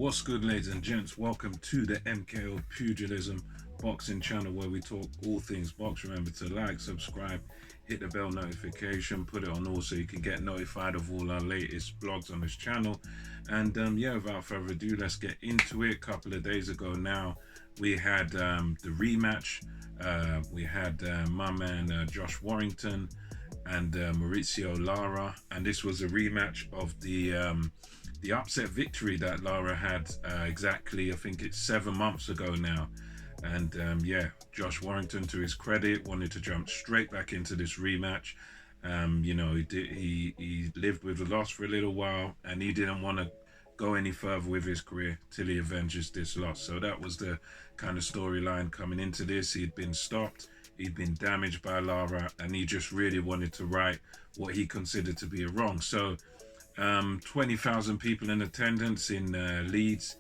What's good, ladies and gents? Welcome to the MKO Pugilism boxing channel where we talk all things box. Remember to like, subscribe, hit the bell notification, put it on all so you can get notified of all our latest blogs on this channel. And yeah, without further ado, let's get into it. A couple of days ago now, we had the rematch. We had my man Josh Warrington and Mauricio Lara, and this was a rematch of the upset victory that Lara had exactly, I think it's 7 months ago now. And yeah, Josh Warrington, to his credit, wanted to jump straight back into this rematch. You know, he lived with the loss for a little while, and he didn't want to go any further with his career till he avenges this loss. So that was the kind of storyline coming into this. He'd been stopped, he'd been damaged by Lara, and he just really wanted to right what he considered to be a wrong. So 20,000 people in attendance in Leeds,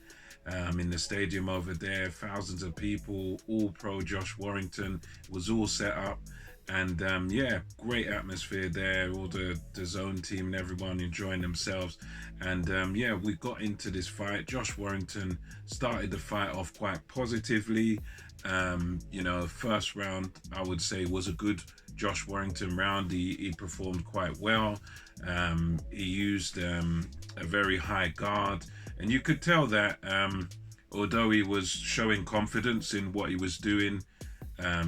in the stadium over there, thousands of people, all pro Josh Warrington. It was all set up, and yeah, great atmosphere there, all the zone team and everyone enjoying themselves. And yeah, we got into this fight. Josh Warrington started the fight off quite positively. You know, first round I would say was a good Josh Warrington round. He performed quite well. He used a very high guard, and you could tell that although he was showing confidence in what he was doing,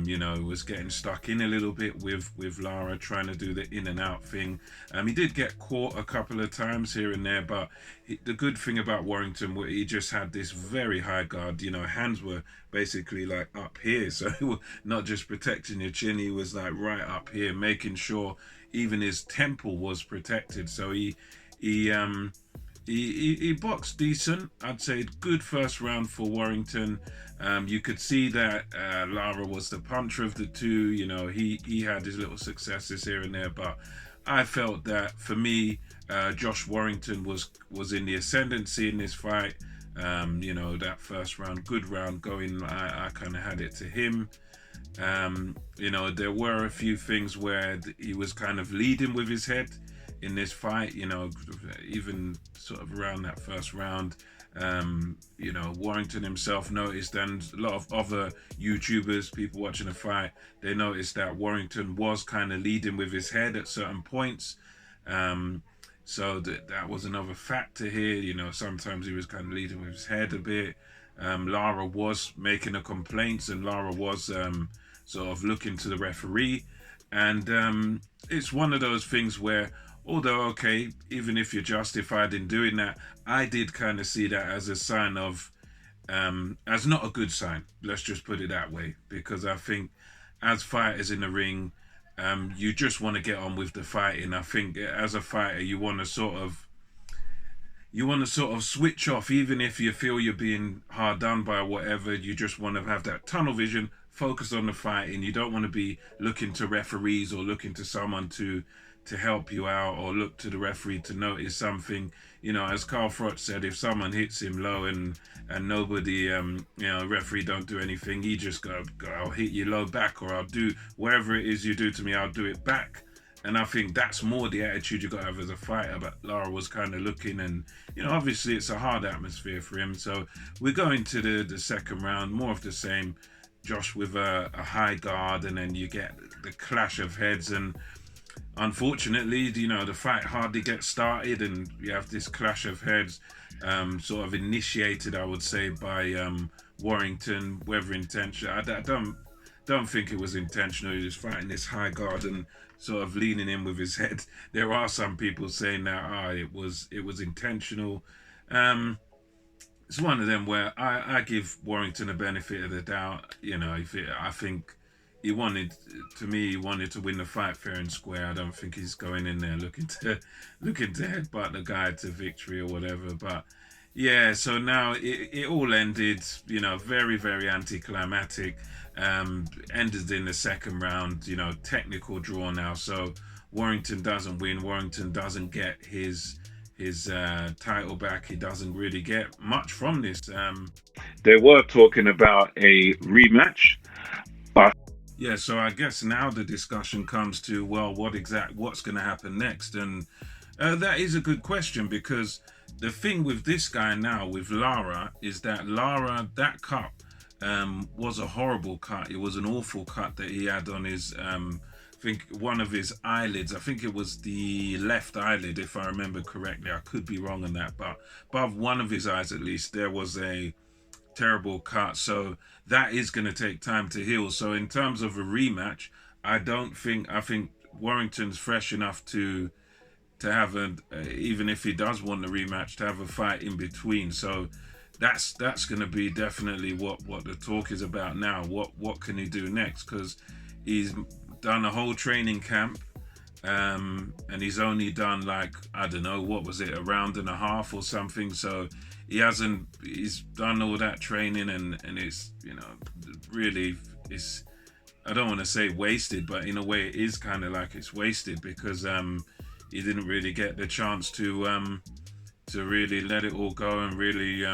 you know, was getting stuck in a little bit with Lara, trying to do the in and out thing. He did get caught a couple of times here and there, but the good thing about Warrington, he just had this very high guard. You know, hands were basically like up here, so he was not just protecting your chin, he was like right up here, making sure even his temple was protected. So he boxed decent. I'd say good first round for Warrington. You could see that Lara was the puncher of the two. You know, he had his little successes here and there, but I felt that for me, Josh Warrington was in the ascendancy in this fight. You know, that first round, good round going, I kind of had it to him. You know, there were a few things where he was kind of leading with his head in this fight, you know, even sort of around that first round. You know, Warrington himself noticed, and a lot of other YouTubers, people watching the fight, they noticed that Warrington was kind of leading with his head at certain points. So that was another factor here. You know, sometimes he was kind of leading with his head a bit. Lara was making a complaint, and Lara was sort of looking to the referee. And it's one of those things where, although, okay, even if you're justified in doing that, I did kind of see that as a sign of, as not a good sign, let's just put it that way, because I think as fighters in the ring, you just want to get on with the fighting. I think as a fighter, you want to sort of switch off, even if you feel you're being hard done by or whatever. You just want to have that tunnel vision, focus on the fighting. You don't want to be looking to referees or looking to someone to help you out, or look to the referee to notice something. You know, as Carl Froch said, if someone hits him low and nobody, you know, referee don't do anything, he just go, I'll hit you low back, or I'll do whatever it is you do to me, I'll do it back. And I think that's more the attitude you got to have as a fighter. But Lara was kind of looking, and, you know, obviously it's a hard atmosphere for him. So we're going to the second round, more of the same. Josh with a high guard, and then you get the clash of heads. And unfortunately, you know, the fight hardly gets started, and you have this clash of heads, sort of initiated, I would say, by Warrington, whether intentional. I don't think it was intentional. He was fighting this high guard and sort of leaning in with his head. There are some people saying that it was intentional. It's one of them where I give Warrington a benefit of the doubt. You know, I think he wanted to win the fight fair and square. I don't think he's going in there looking to headbutt the guy to victory or whatever. But yeah, so now it all ended, you know, very, very anticlimactic. Ended in the second round, you know, technical draw now. So Warrington doesn't win. Warrington doesn't get his title back. He doesn't really get much from this. They were talking about a rematch, but yeah, so I guess now the discussion comes to, well, what's going to happen next? And that is a good question, because the thing with this guy now, with Lara, is that Lara, that cut was a horrible cut. It was an awful cut that he had on his, I think one of his eyelids. I think it was the left eyelid, if I remember correctly. I could be wrong on that, but above one of his eyes at least, there was a terrible cut. So that is going to take time to heal. So in terms of a rematch, I think Warrington's fresh enough to have a, even if he does want the rematch, to have a fight in between. So that's going to be definitely what the talk is about now. What can he do next? Because he's done a whole training camp, and he's only done, like, I don't know, what was it, a round and a half or something. So he's done all that training, and it's, you know, really, it's, I don't want to say wasted, but in a way it is kind of like it's wasted, because he didn't really get the chance to really let it all go and really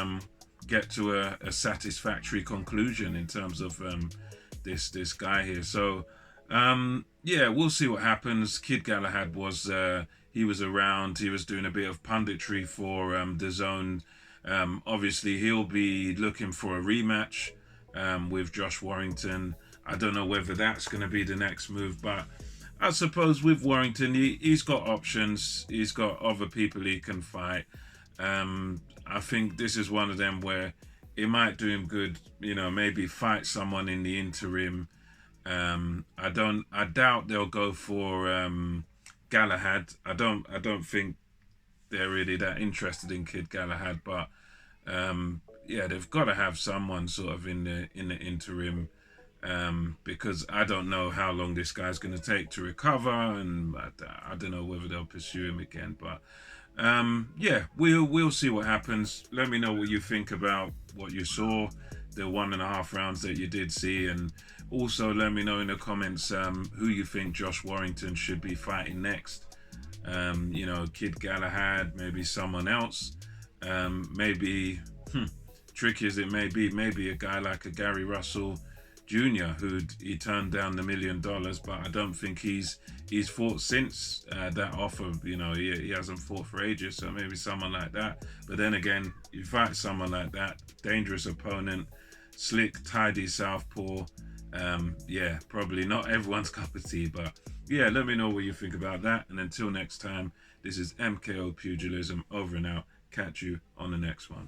get to a satisfactory conclusion in terms of this guy here. So yeah, we'll see what happens. Kid Galahad was he was around. He was doing a bit of punditry for the Zone. Obviously, he'll be looking for a rematch with Josh Warrington. I don't know whether that's going to be the next move, but I suppose with Warrington, he's got options. He's got other people he can fight. I think this is one of them where it might do him good, you know, maybe fight someone in the interim. I doubt they'll go for Galahad. I don't think they're really that interested in Kid Galahad, but yeah, they've got to have someone sort of in the interim, because I don't know how long this guy's going to take to recover, and I don't know whether they'll pursue him again. But yeah, we'll see what happens. Let me know what you think about what you saw, the 1.5 rounds that you did see, and also let me know in the comments who you think Josh Warrington should be fighting next. You know, Kid Galahad, maybe someone else, maybe tricky as it may be, maybe a guy like a Gary Russell Jr., who he turned down the $1 million, but I don't think he's fought since that offer. You know, he hasn't fought for ages, so maybe someone like that. But then again, you fight someone like that, dangerous opponent, slick, tidy southpaw. Yeah, probably not everyone's cup of tea, but yeah, let me know what you think about that. And until next time, this is MKO Pugilism, over and out. Catch you on the next one.